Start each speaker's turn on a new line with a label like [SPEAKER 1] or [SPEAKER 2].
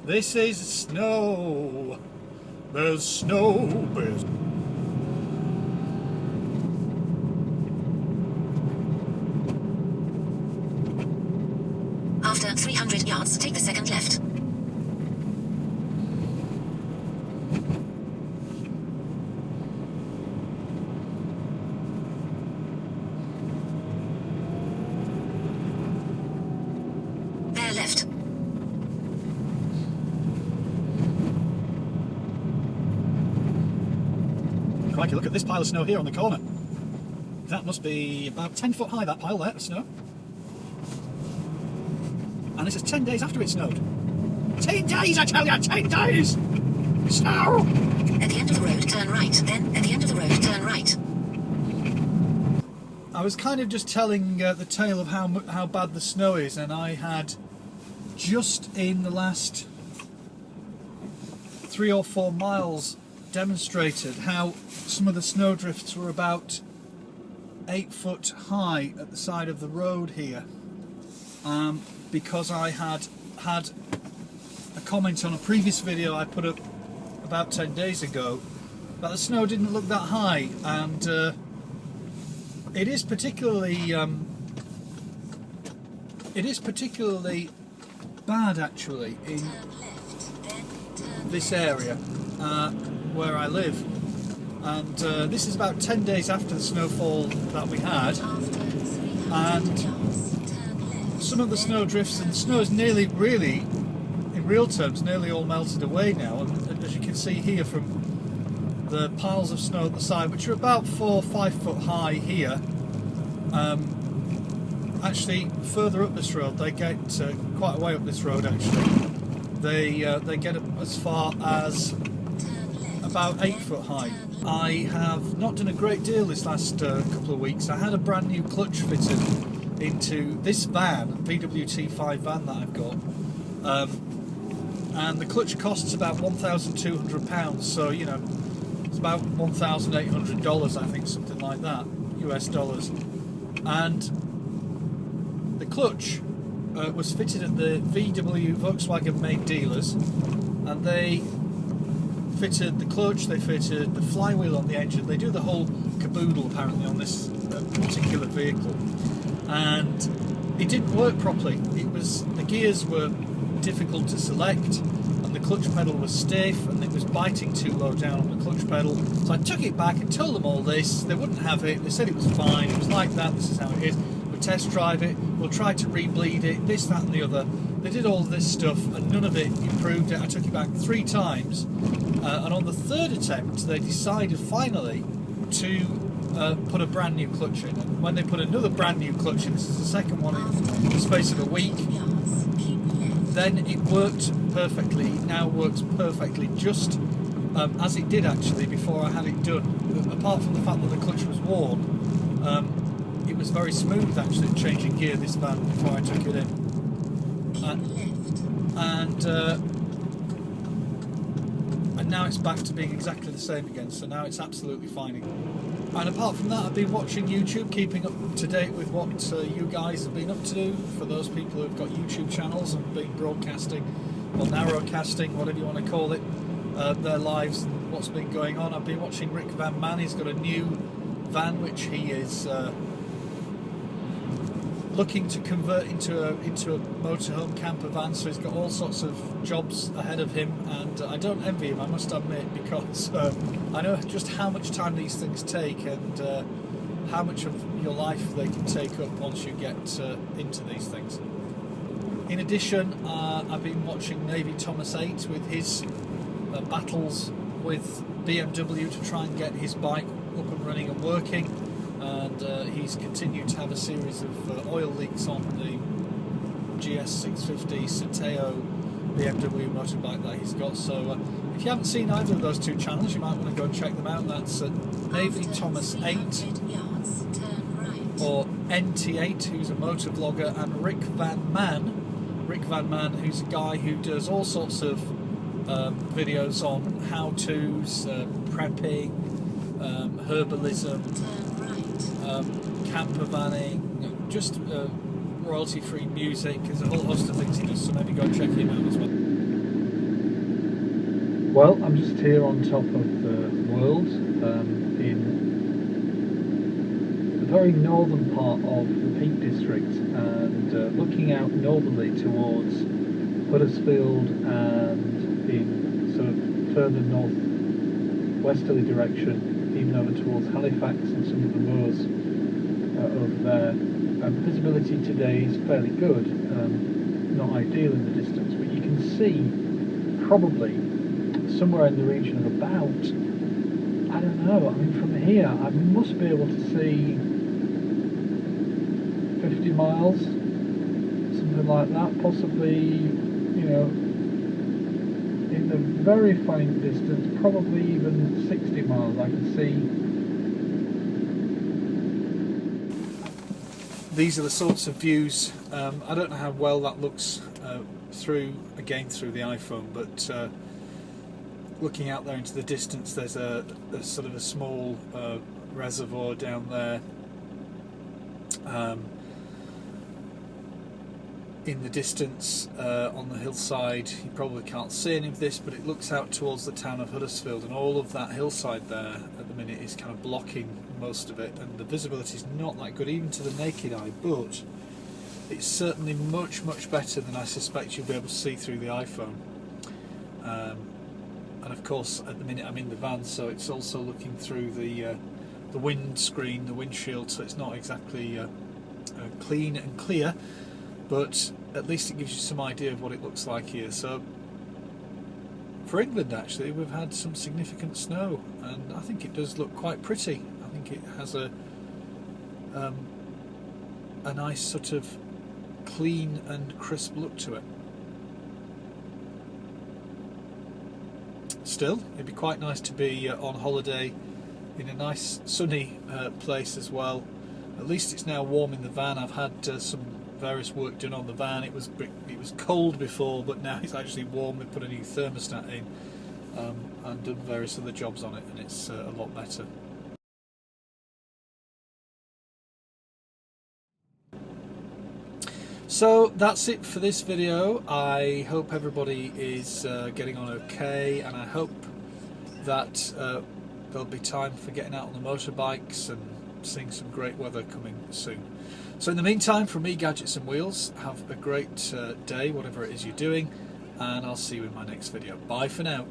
[SPEAKER 1] This is snow. There's snow.
[SPEAKER 2] After 300 yards, take the second left. There left.
[SPEAKER 1] Crikey, look at this pile of snow here on the corner. That must be about 10 foot high, that pile there of snow. And this is 10 days after it snowed. 10 days, I tell you, 10 days! Snow!
[SPEAKER 2] At the end of the road, turn right. Then, at the end of the road, turn right.
[SPEAKER 1] I was kind of just telling the tale of how bad the snow is, and I had just in the last 3 or 4 miles demonstrated how some of the snowdrifts were about 8 foot high at the side of the road here. Because I had a comment on a previous video I put up about 10 days ago that the snow didn't look that high, and it is particularly bad actually in this area where I live, and this is about 10 days after the snowfall that we had, and some of the snow drifts and the snow is nearly, really, in real terms, nearly all melted away now, and as you can see here from the piles of snow at the side, which are about 4 or 5 foot high here. Actually, further up this road, they get quite a way up this road actually. They get as far as about 8 foot high. I have not done a great deal this last couple of weeks. I had a brand new clutch fitted into this van, VW T5 van that I've got, and the clutch costs about £1,200, so you know it's about $1,800 I think, something like that, US dollars. And the clutch was fitted at the VW Volkswagen main dealers, and they fitted the clutch, they fitted the flywheel on the engine, they do the whole caboodle apparently on this particular vehicle, and it didn't work properly. The gears were difficult to select, and the clutch pedal was stiff, and it was biting too low down on the clutch pedal. So I took it back and told them all this. They wouldn't have it. They said it was fine, it was like that, this is how it is. We'll test drive it, we'll try to re-bleed it, this, that and the other. They did all this stuff and none of it improved it. I took it back 3 times, and on the 3rd attempt they decided finally to put a brand new clutch in. And when they put another brand new clutch in, this is the second one in the space of a week, then it worked perfectly. It now works perfectly, just as it did actually before I had it done. Apart from the fact that the clutch was worn, it was very smooth actually changing gear, this van, before I took it in. And now it's back to being exactly the same again, so now it's absolutely fine. And apart from that, I've been watching YouTube, keeping up to date with what you guys have been up to. For those people who've got YouTube channels and been broadcasting or narrowcasting, whatever you want to call it, their lives and what's been going on. I've been watching Rick Van Man. He's got a new van which he is looking to convert into a motorhome camper van, so he's got all sorts of jobs ahead of him, and I don't envy him, I must admit, because I know just how much time these things take, and how much of your life they can take up once you get into these things. In addition, I've been watching Navy Thomas 8 with his battles with BMW to try and get his bike up and running and working. And he's continued to have a series of oil leaks on the GS650 Citeo BMW motorbike that he's got. So if you haven't seen either of those 2 channels, you might want to go and check them out. That's Navy Thomas 8 or NT8, who's a motor vlogger, and Rick Van Man, who's a guy who does all sorts of videos on how-tos, prepping, herbalism, camper vanning, just royalty-free music. There's a whole host of things he does, so maybe go and check him out as well. Well, I'm just here on top of the world in the very northern part of the Peak District, and looking out northerly towards Huddersfield and in sort of further north-westerly direction, even over towards Halifax and some of the moors over there. Visibility today is fairly good, not ideal in the distance, but you can see probably somewhere in the region of about, I don't know, I mean from here I must be able to see 50 miles, something like that, possibly, you know, in the very fine distance, probably even 60 miles I can see. These are the sorts of views, I don't know how well that looks through the iPhone, but looking out there into the distance, there's a sort of a small reservoir down there. In the distance on the hillside, you probably can't see any of this, but it looks out towards the town of Huddersfield, and all of that hillside there at the minute is kind of blocking most of it, and the visibility is not that good even to the naked eye, but it's certainly much better than I suspect you'll be able to see through the iPhone. And of course at the minute I'm in the van, so it's also looking through the windscreen, the windshield, so it's not exactly clean and clear, but at least it gives you some idea of what it looks like here. So for England, actually, we've had some significant snow, and I think it does look quite pretty. I think it has a nice sort of clean and crisp look to it. Still, it'd be quite nice to be on holiday in a nice sunny place as well. At least it's now warm in the van. I've had some various work done on the van. It was cold before, but now it's actually warm. We put a new thermostat in and done various other jobs on it, and it's a lot better. So that's it for this video. I hope everybody is getting on okay, and I hope that there'll be time for getting out on the motorbikes and seeing some great weather coming soon. So in the meantime, from me, Gadgets and Wheels, have a great day, whatever it is you're doing, and I'll see you in my next video. Bye for now.